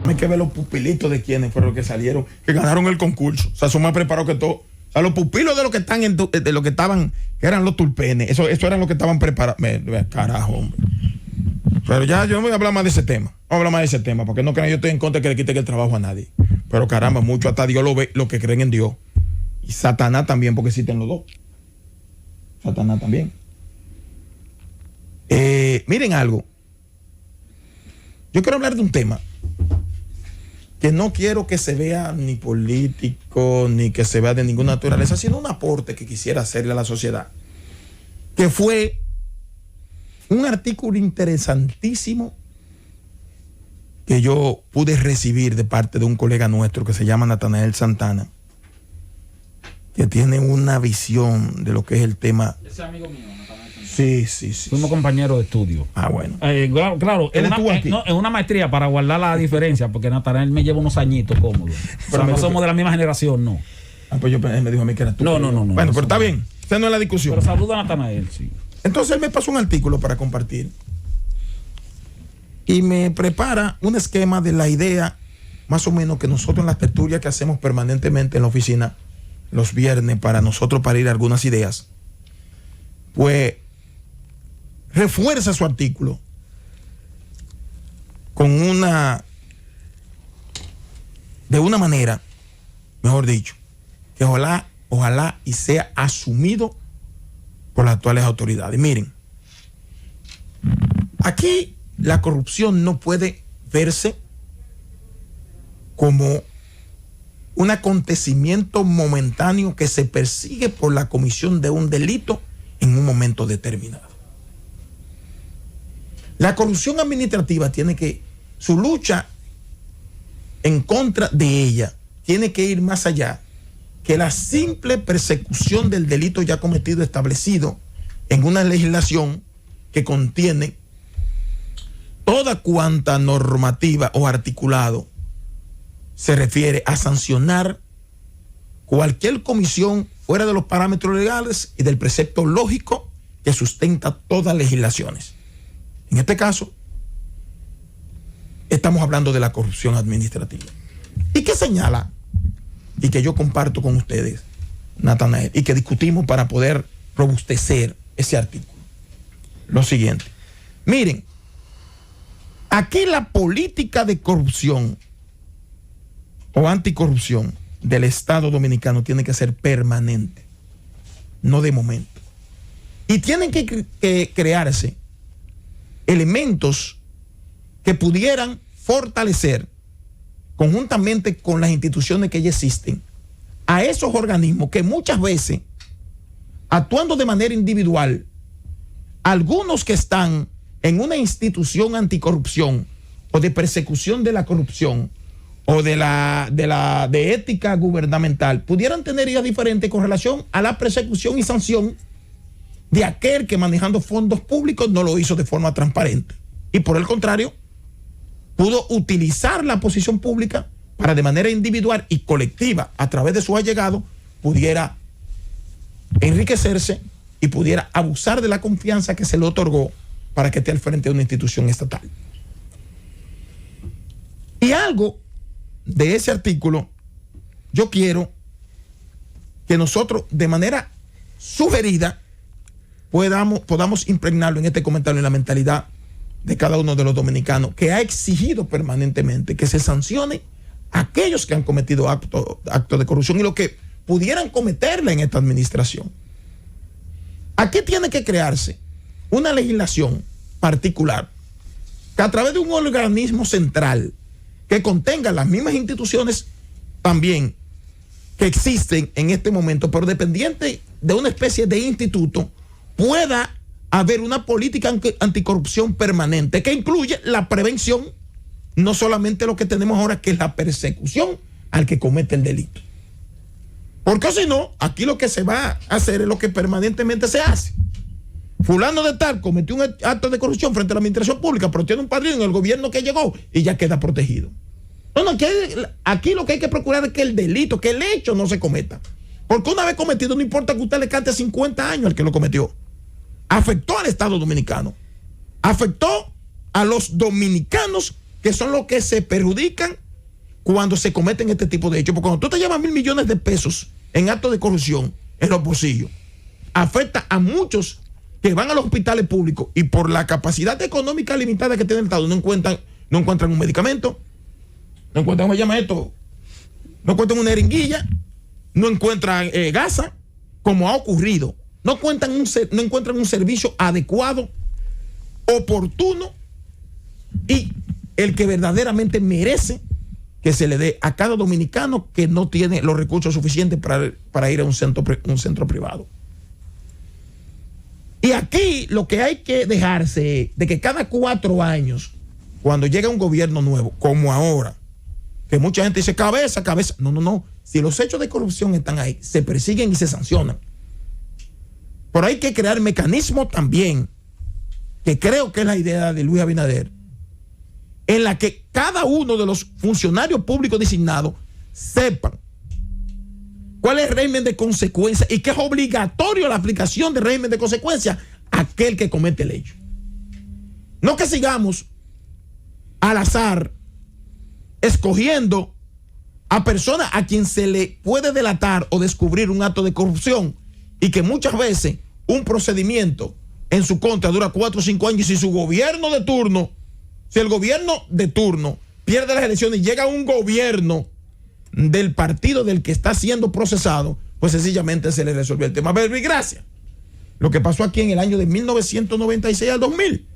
Hay que ver los pupilitos de quienes fueron los que salieron, que ganaron el concurso. O sea, son más preparados que todos. O sea, los pupilos de los que están de los que estaban, que eran los tulpenes, eso eran los que estaban preparados. Carajo, hombre. Pero ya yo no voy a hablar más de ese tema. Vamos a hablar más de ese tema, porque no crean, yo estoy en contra de que le quiten el trabajo a nadie. Pero caramba, mucho hasta Dios lo ve, los que creen en Dios. Y Satanás también, porque existen los dos. Satanás también. Miren algo. Yo quiero hablar de un tema que no quiero que se vea ni político, ni que se vea de ninguna naturaleza, sino un aporte que quisiera hacerle a la sociedad. Que fue un artículo interesantísimo que yo pude recibir de parte de un colega nuestro que se llama Natanael Santana, que tiene una visión de lo que es el tema. Ese amigo mío, Natanael Santana. Sí. Fuimos compañeros de estudio. Ah, bueno. Claro, en una maestría para guardar la diferencia, porque Natanael me lleva unos añitos cómodos. Pero no somos de la misma generación, no. Ah, pues él me dijo a mí que era tú. No. Bueno, pero está bien. Esa no es la discusión. Pero saluda a Natanael, sí. Entonces él me pasó un artículo para compartir y me prepara un esquema de la idea, más o menos, que nosotros en las tertulias que hacemos permanentemente en la oficina los viernes para nosotros parir algunas ideas, pues refuerza su artículo con de una manera, mejor dicho, que ojalá y sea asumido por las actuales autoridades. Miren, aquí la corrupción no puede verse como un acontecimiento momentáneo que se persigue por la comisión de un delito en un momento determinado. La corrupción administrativa tiene que, su lucha en contra de ella tiene que ir más allá que la simple persecución del delito ya cometido establecido en una legislación que contiene toda cuanta normativa o articulado se refiere a sancionar cualquier comisión fuera de los parámetros legales y del precepto lógico que sustenta todas las legislaciones. En este caso, estamos hablando de la corrupción administrativa. ¿Y qué señala? Y que yo comparto con ustedes, Natanael, y que discutimos para poder robustecer ese artículo. Lo siguiente. Miren, aquí la política de corrupción o anticorrupción del Estado Dominicano tiene que ser permanente, no de momento. Y tienen que crearse elementos que pudieran fortalecer conjuntamente con las instituciones que ya existen a esos organismos que muchas veces, actuando de manera individual, algunos que están en una institución anticorrupción o de persecución de la corrupción o de ética gubernamental, pudieran tener ideas diferentes con relación a la persecución y sanción de aquel que, manejando fondos públicos, no lo hizo de forma transparente. Y por el contrario, pudo utilizar la posición pública para, de manera individual y colectiva, a través de sus allegados, pudiera enriquecerse y pudiera abusar de la confianza que se le otorgó para que esté al frente de una institución estatal. Y algo de ese artículo, yo quiero que nosotros, de manera sugerida, podamos impregnarlo en este comentario, en la mentalidad de cada uno de los dominicanos, que ha exigido permanentemente que se sancione a aquellos que han cometido actos de corrupción y los que pudieran cometerla en esta administración. Aquí tiene que crearse una legislación particular que, a través de un organismo central que contenga las mismas instituciones también que existen en este momento, pero dependiente de una especie de instituto, pueda haber una política anticorrupción permanente que incluye la prevención, no solamente lo que tenemos ahora, que es la persecución al que comete el delito. Porque si no, aquí lo que se va a hacer es lo que permanentemente se hace. Fulano de tal cometió un acto de corrupción frente a la administración pública, pero tiene un padrino en el gobierno que llegó y ya queda protegido. No, aquí lo que hay que procurar es que el delito, que el hecho no se cometa. Porque una vez cometido, no importa que usted le cante 50 años al que lo cometió, afectó al Estado Dominicano, afectó a los dominicanos que son los que se perjudican cuando se cometen este tipo de hechos. Porque cuando tú te llevas 1.000 millones de pesos en actos de corrupción en los bolsillos, afecta a muchos que van a los hospitales públicos y por la capacidad económica limitada que tiene el Estado no encuentran un medicamento, no encuentran, ¿cómo se llama esto? No encuentran una jeringuilla, no encuentran gasa, como ha ocurrido. No encuentran un servicio adecuado, oportuno y el que verdaderamente merece que se le dé a cada dominicano que no tiene los recursos suficientes para ir a un centro privado. Y aquí lo que hay que dejarse de que cada 4 años, cuando llega un gobierno nuevo, como ahora, que mucha gente dice cabeza. No. Si los hechos de corrupción están ahí, se persiguen y se sancionan. Pero hay que crear mecanismos también, que creo que es la idea de Luis Abinader, en la que cada uno de los funcionarios públicos designados sepan cuál es el régimen de consecuencia y que es obligatorio la aplicación del régimen de consecuencia a aquel que comete el hecho. No que sigamos al azar escogiendo a personas a quien se le puede delatar o descubrir un acto de corrupción y que muchas veces un procedimiento en su contra dura 4 o 5 años y si su gobierno de turno, si el gobierno de turno pierde las elecciones y llega un gobierno del partido del que está siendo procesado, pues sencillamente se le resolvió el tema. Pero y gracias. Lo que pasó aquí en el año de 1996 al 2000,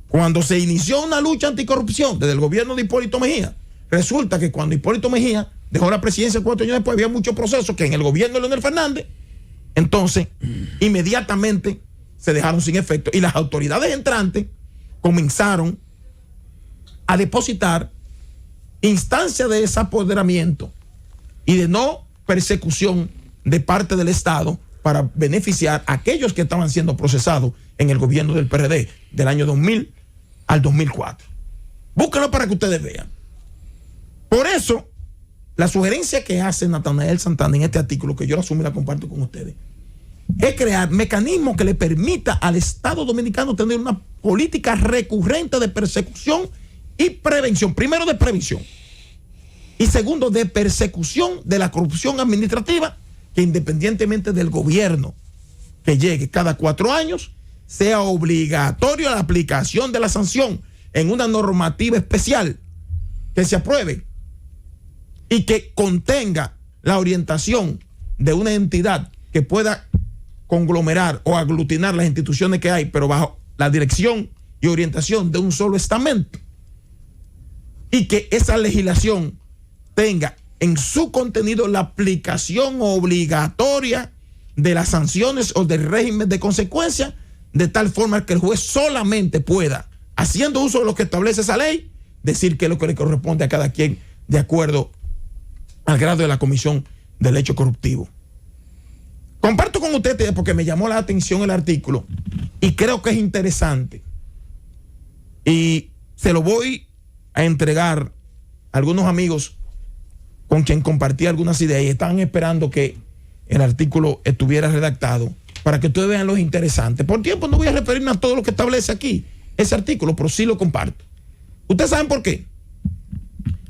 cuando se inició una lucha anticorrupción desde el gobierno de Hipólito Mejía, resulta que cuando Hipólito Mejía dejó la presidencia 4 años después, había muchos procesos que en el gobierno de Leonel Fernández, entonces, inmediatamente se dejaron sin efecto y las autoridades entrantes comenzaron a depositar instancias de desapoderamiento y de no persecución de parte del Estado para beneficiar a aquellos que estaban siendo procesados en el gobierno del PRD del año 2000 al 2004. Búsquenlo para que ustedes vean. Por eso, la sugerencia que hace Natanael Santana en este artículo, que yo la asumo y la comparto con ustedes, es crear mecanismos que le permita al Estado dominicano tener una política recurrente de persecución y prevención. Primero, de prevención. Y segundo, de persecución de la corrupción administrativa, que independientemente del gobierno que llegue cada 4 años, sea obligatorio la aplicación de la sanción en una normativa especial que se apruebe y que contenga la orientación de una entidad que pueda conglomerar o aglutinar las instituciones que hay, pero bajo la dirección y orientación de un solo estamento, y que esa legislación tenga en su contenido la aplicación obligatoria de las sanciones o del régimen de consecuencia, de tal forma que el juez solamente pueda, haciendo uso de lo que establece esa ley, decir qué es lo que le corresponde a cada quien de acuerdo al grado de la comisión del hecho corruptivo. Comparto con ustedes porque me llamó la atención el artículo y creo que es interesante y se lo voy a entregar a algunos amigos con quien compartí algunas ideas y estaban esperando que el artículo estuviera redactado para que ustedes vean lo interesante. Por tiempo no voy a referirme a todo lo que establece aquí ese artículo, pero sí lo comparto. ¿Ustedes saben por qué?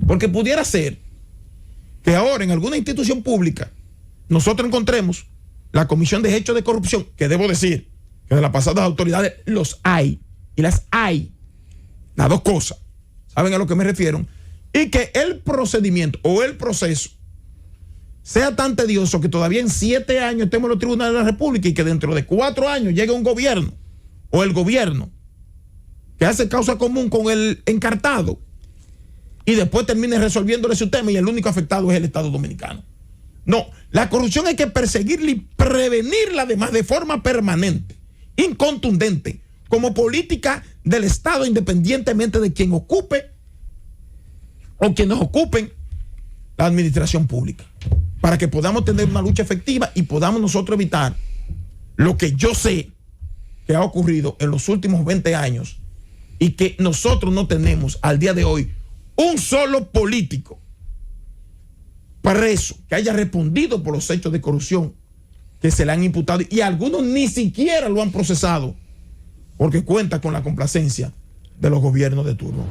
Porque pudiera ser que ahora en alguna institución pública nosotros encontremos la comisión de hechos de corrupción, que debo decir que de las pasadas autoridades los hay, y las hay, las dos cosas, ¿saben a lo que me refiero? Y que el procedimiento o el proceso sea tan tedioso que todavía en 7 años estemos en los tribunales de la República y que dentro de 4 años llegue un gobierno o el gobierno que hace causa común con el encartado y después termine resolviéndole su tema y el único afectado es el Estado dominicano. No, la corrupción hay que perseguirla y prevenirla además de forma permanente, incontundente, como política del Estado, independientemente de quien ocupe o quienes ocupen la administración pública, para que podamos tener una lucha efectiva y podamos nosotros evitar lo que yo sé que ha ocurrido en los últimos 20 años y que nosotros no tenemos al día de hoy un solo político preso que haya respondido por los hechos de corrupción que se le han imputado y algunos ni siquiera lo han procesado porque cuenta con la complacencia de los gobiernos de turno.